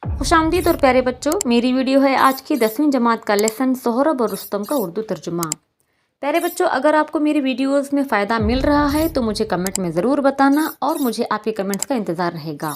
खुशामदीद और प्यारे बच्चों, मेरी वीडियो है आज की 10वीं जमात का लेसन सोहरब और रुस्तम का उर्दू तर्जुमा। प्यारे बच्चों, अगर आपको मेरी वीडियोस में फ़ायदा मिल रहा है तो मुझे कमेंट में ज़रूर बताना और मुझे आपके कमेंट्स का इंतज़ार रहेगा।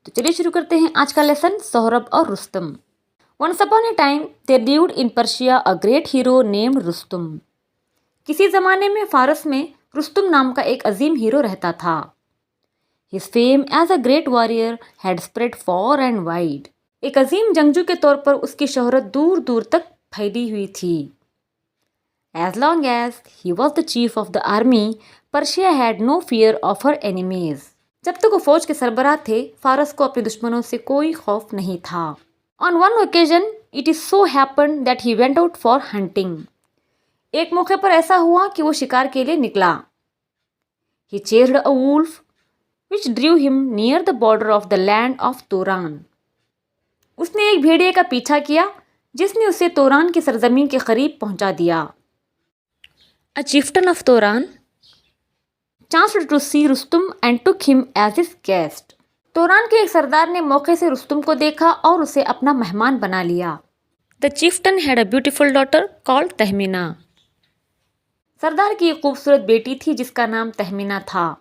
तो चलिए शुरू करते हैं आज का लेसन सोहरब और Rustam. Once upon a time there lived in Persia a great hero named Rustam. किसी ज़माने में फ़ारस में रुस्तम नाम का एक अजीम हीरो रहता था। His fame as a great warrior had spread far and wide. एक अजीम जंगजू के तौर पर उसकी शोहरत दूर दूर तक फैली हुई थी। As long as he was the chief of the army, Persia had no fear of her enemies. जब तक वो फौज के सरबराह थे, फारस को अपने दुश्मनों से कोई खौफ नहीं था। On one occasion, it is so happened that he went out for hunting. एक मौके पर ऐसा हुआ कि वो शिकार के लिए निकला। He chased a wolf which drew him near the border of the land of तोरान। उसने एक भेड़िए का पीछा किया जिसने उसे तोरान की सरजमीन के करीब पहुंचा दिया। A chieftain of तोरान chanced to see Rustam and took him as his guest. तोरान के एक सरदार ने मौके से रुस्तम को देखा और उसे अपना मेहमान बना लिया। The chieftain had a beautiful daughter called Tahmina. सरदार की एक खूबसूरत बेटी थी जिसका नाम तहमीना था।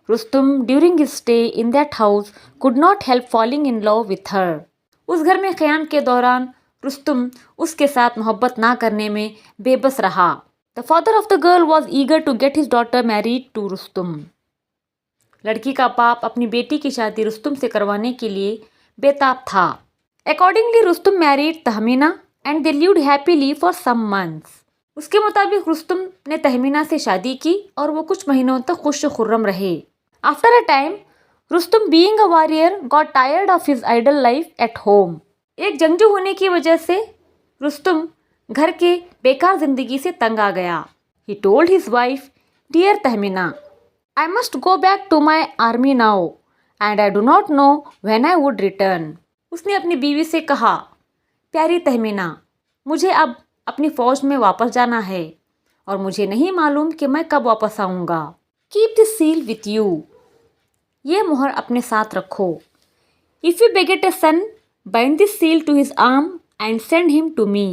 Rustam during his stay in that house could not help falling in love with her. उस घर में क़याम के दौरान रुस्तम उसके साथ मोहब्बत ना करने में बेबस रहा। The father of the girl was eager to get his daughter married to Rustam. लड़की का बाप अपनी बेटी की शादी रुस्तम से करवाने के लिए बेताब था। Accordingly Rustam married Tahmina and they lived happily for some months. उसके मुताबिक रुस्तम ने तहमीना से शादी की और वो कुछ महीनों तक खुश खुर्रम रहे। After a time, Rustam being a warrior got tired of his idle life at home. एक जंगजू होने की वजह से रुस्तम घर के बेकार जिंदगी से तंग आ गया। He told his wife, "Dear Tahmina, I must go back to my army now, and I do not know when I would return." उसने अपनी बीवी से कहा, प्यारी तहमीना, मुझे अब अपनी फौज में वापस जाना है और मुझे नहीं मालूम कि मैं कब वापस आऊँगा। Keep this seal with you. ये मुहर अपने साथ रखो। If you beget a son, bind this seal to his arm and send him to me.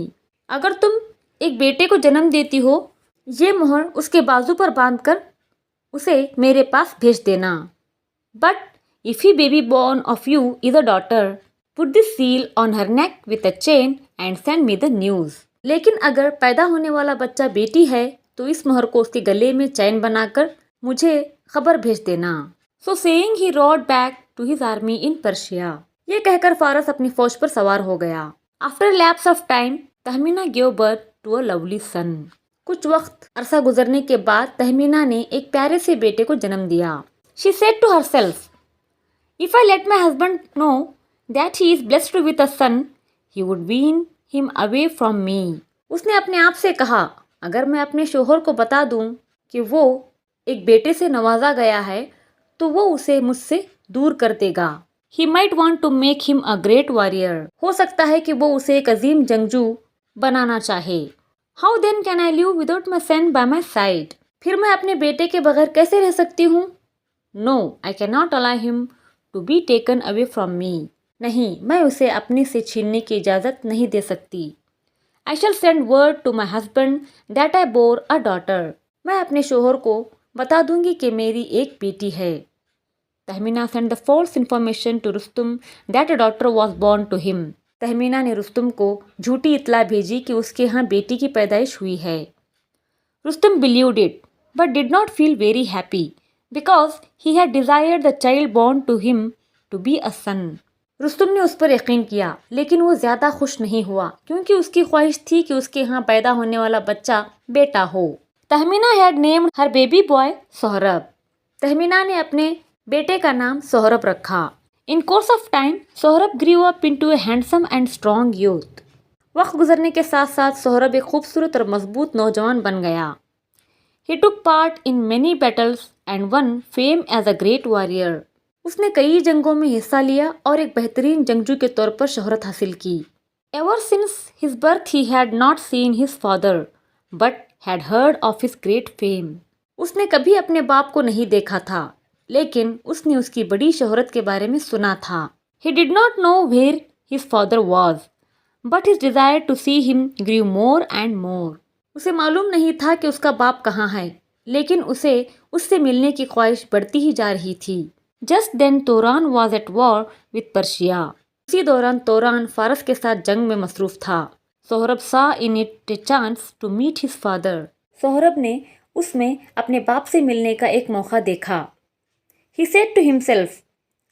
अगर तुम एक बेटे को जन्म देती हो, ये मुहर उसके बाजू पर बांधकर उसे मेरे पास भेज देना। But if he baby born of you is a daughter, put this seal on her neck with a chain and send me the news. लेकिन अगर पैदा होने वाला बच्चा बेटी है तो इस मुहर को उसके गले में चैन बनाकर मुझे खबर भेज देना। So saying he rode back to his army in Persia. ये कहकर फारस अपनी फौज पर सवार हो गया। After a lapse of time, Tahmina gave birth to a lovely son. कुछ वक्त अरसा गुजरने के बाद तहमीना ने एक प्यारे से बेटे को जन्म दिया। She said to herself, "If I let my husband know that he is blessed with a son, he would wean him away from me." उसने अपने आप से कहा, अगर मैं अपने शोहर को बता दूं कि वो एक बेटे से नवाजा गया है तो वो उसे मुझसे दूर कर देगा। He might want to make him a great warrior. हो सकता है कि वो उसे एक अजीम जंगजू बनाना चाहे। How then can I live without my son by my side? फिर मैं अपने बेटे के बगैर कैसे रह सकती हूँ? No, I cannot allow him to be taken away from me. नहीं, मैं उसे अपने से छीनने की इजाज़त नहीं दे सकती। I shall send word to my husband that I bore a daughter. मैं अपने शोहर को बता दूंगी कि मेरी एक बेटी है। Tahmina sent the false information to Rustam that a daughter was born to him. Tahmina ने रुस्तम को झूठी इत्तला भेजी कि उसके यहाँ बेटी की पैदाइश हुई है। Rustam believed it, but did not feel very happy because he had desired the child born to him to be a son. Rustam ने उस पर यकीन किया, लेकिन वो ज़्यादा खुश नहीं हुआ क्योंकि उसकी ख्वाहिश थी कि उसके यहाँ पैदा होने वाला बच्चा बेटा हो। Tahmina had named her baby boy सोहरब। Tahmina ने अपने बेटे का नाम सोहरब रखा। In course of time Sohrab grew up into a handsome and strong youth. वक्त गुजरने के साथ साथ सोहरब एक खूबसूरत और मजबूत नौजवान बन गया। He took part in many battles and won fame as a great warrior. उसने कई जंगों में हिस्सा लिया और एक बेहतरीन जंगजू के तौर पर शोहरत हासिल की। Ever since his birth he had not seen his father but had heard of his great fame. उसने कभी अपने बाप को नहीं देखा था, लेकिन उसने उसकी बड़ी शोहरत के बारे में सुना था। He did not know where his father was, but his desire to see him grew more and more. उसे मालूम नहीं था कि उसका बाप कहाँ है, लेकिन उसे उससे मिलने की ख्वाहिश बढ़ती ही जा रही थी. Just then तोरान was at war with Persia. उसी दौरान तोरान फारस के साथ जंग में मसरूफ था. सोहरब saw in it a chance to meet his father. सोहरब ने उसमें अपने बाप से मिलने का एक मौका देखा. He said to himself,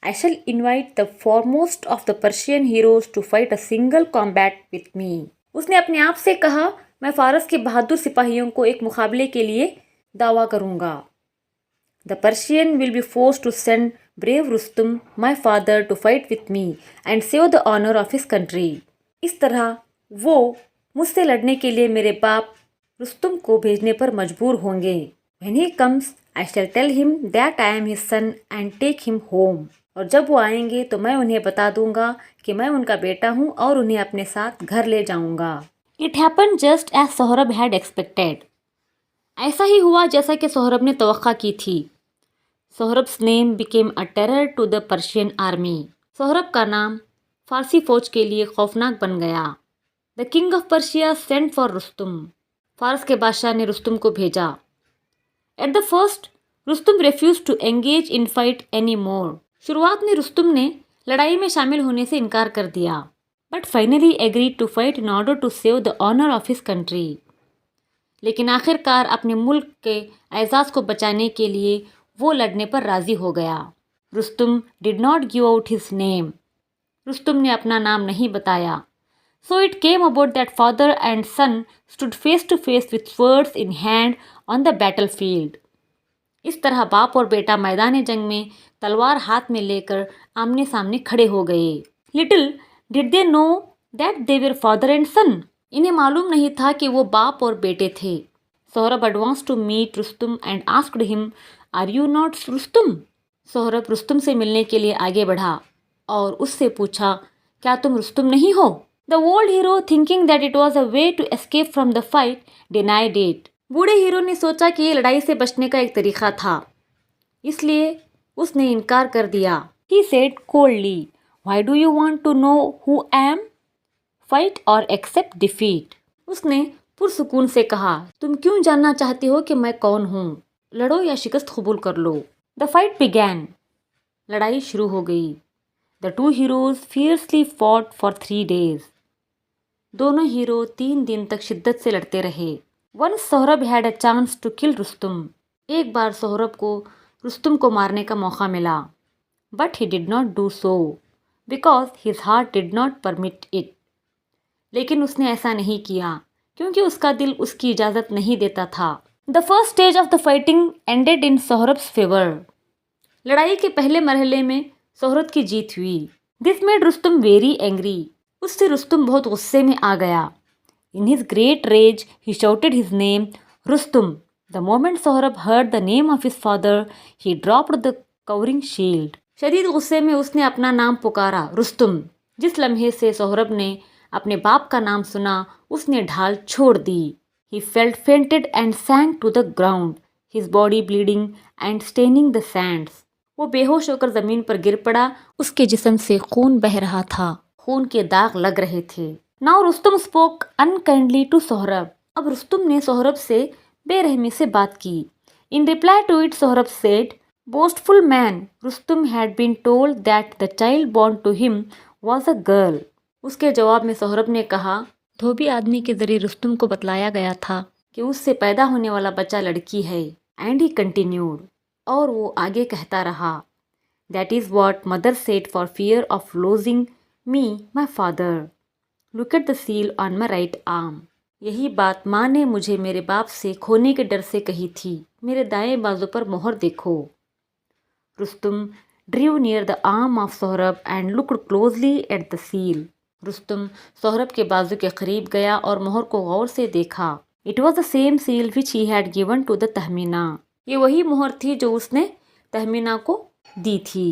I shall invite the foremost of the Persian heroes to fight a single combat with me. उसने अपने आप से कहा, मैं फारस के बहादुर सिपाहियों को एक मुकाबले के लिए दावा करूंगा. The Persian will be forced to send brave Rustum, my father, to fight with me and save the honor of his country. इस तरह वो मुझसे लड़ने के लिए मेरे बाप रुस्तुम को भेजने पर मजबूर होंगे. When he comes, I shall tell him that I am his son and take him home. और जब वो आएंगे तो मैं उन्हें बता दूंगा कि मैं उनका बेटा हूँ और उन्हें अपने साथ घर ले जाऊंगा. It happened just as सोहरब had expected. ऐसा ही हुआ जैसा कि सोहरब ने तवक्का की थी. Sohrab's name became a terror to the Persian army. Sohrab का नाम फारसी फौज के लिए खौफनाक बन गया. The king of Persia sent for Rustum. फारस के बादशाह ने रुस्तुम को भेजा. At the first, Rustam refused to engage in fight anymore. शुरुआत में रुस्तुम ने लड़ाई में शामिल होने से इनकार कर दिया. But finally agreed to fight in order to save the honor of his country. लेकिन आखिरकार अपने मुल्क के एजाज़ को बचाने के लिए वो लड़ने पर राज़ी हो गया. Rustam did not give out his name. Rustam ने अपना नाम नहीं बताया. So it came about that father and son stood face to face with swords in hand on the battlefield. इस तरह बाप और बेटा मैदान जंग में तलवार हाथ में लेकर आमने सामने खड़े हो गए. Little did they know that they were father and son. इन्हें मालूम नहीं था कि वो बाप और बेटे थे. सोहरब advanced to meet Rustam and asked him, Are you not Rustam? सोहरब Rustam से मिलने के लिए आगे बढ़ा और उससे पूछा, क्या तुम रुस्तुम नहीं हो? The old hero, thinking that it was a way to escape from the fight, denied it. बूढ़े हीरो ने सोचा कि ये लड़ाई से बचने का एक तरीका था, इसलिए उसने इनकार कर दिया. He said coldly, Why do you want to know who I am? Fight or accept defeat. उसने पुरसुकून से कहा, तुम क्यों जानना चाहते हो कि मैं कौन हूँ? लड़ो या शिकस्त कबूल कर लो. The fight began. लड़ाई शुरू हो गई. The two heroes fiercely fought for 3 days. दोनों हीरो 3 दिन तक शिद्दत से लड़ते रहे. Once सोहरब had a chance to kill Rustam. एक बार सोहरब को रुस्तुम को मारने का मौका मिला. But he did not do so because his heart did not permit it. लेकिन उसने ऐसा नहीं किया क्योंकि उसका दिल उसकी इजाज़त नहीं देता था. The first stage of the fighting ended in सोहरब्स favor. लड़ाई के पहले मरहले में सोहरब की जीत हुई. This made Rustam very angry. उससे रुस्तुम बहुत गुस्से में आ गया. In his great rage, he shouted his name, Rustum. The moment सोहरब heard the name of his father, he dropped the covering shield. शदीद गुस्से में उसने अपना नाम पुकारा, रुस्तुम. जिस लम्हे से सोहरब ने अपने बाप का नाम सुना, उसने ढाल छोड़ दी. He felt fainted and sank to the ground, his body bleeding and staining the sands. वो बेहोश होकर ज़मीन पर गिर पड़ा. उसके जिस्म से खून बह रहा था, खून के दाग लग रहे थे. Now Rustum spoke unkindly to Sohrab. अब रुस्तुम ने सोहरब से बेरहमी से बात की. In reply to it Sohrab said, boastful man, Rustum had been told that the child born to him was a girl. उसके जवाब में सोहरब ने कहा, धोबी आदमी के जरिए रुस्तुम को बतलाया गया था कि उससे पैदा होने वाला बच्चा लड़की है. एंड ही कंटिन्यूड, और वो आगे कहता रहा, that is what mother said for fear of losing me my father. Look at the seal on my right arm. यही बात माँ ने मुझे मेरे बाप से खोने के डर से कही थी. मेरे दाएं बाजू पर मोहर देखो. Rustum drew near the arm of Sohrab and looked closely at the seal. Rustum Sohrab के बाजू के करीब गया और मोहर को गौर से देखा. It was the same seal which he had given to the Tahmina. ये वही मोहर थी जो उसने तहमीना को दी थी.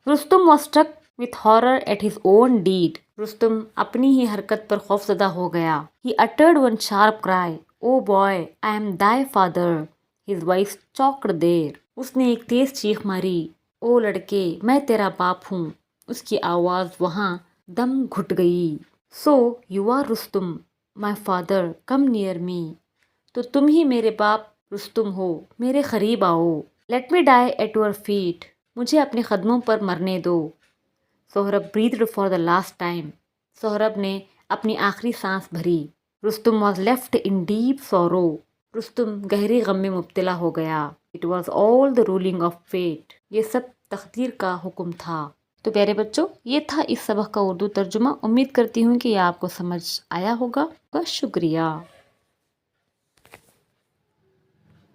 Rustam was struck with horror at his own deed. Rustam अपनी ही हरकत पर खौफजदा हो गया. He uttered one sharp cry, O boy, I am thy father. His voice choked there. उसने एक तेज चीख मारी, ओ लड़के, मैं तेरा बाप हूँ. اس کی آواز وہاں دم گھٹ گئی. So you are Rustum my father come near me. تو تم ہی میرے باپ رستم ہو، میرے قریب آؤ. Let me die at your feet. مجھے اپنے قدموں پر مرنے دو. Sohrab breathed for the last time. سہرب نے اپنی آخری سانس بھری. Rustum was left in deep sorrow. Rustum گہرے غم میں مبتلا ہو گیا. It was all the rolling of fate. یہ سب تقدیر کا حکم تھا. تو پیارے بچوں، یہ تھا اس سبق کا اردو ترجمہ. امید کرتی ہوں کہ یہ آپ کو سمجھ آیا ہوگا. شکریہ.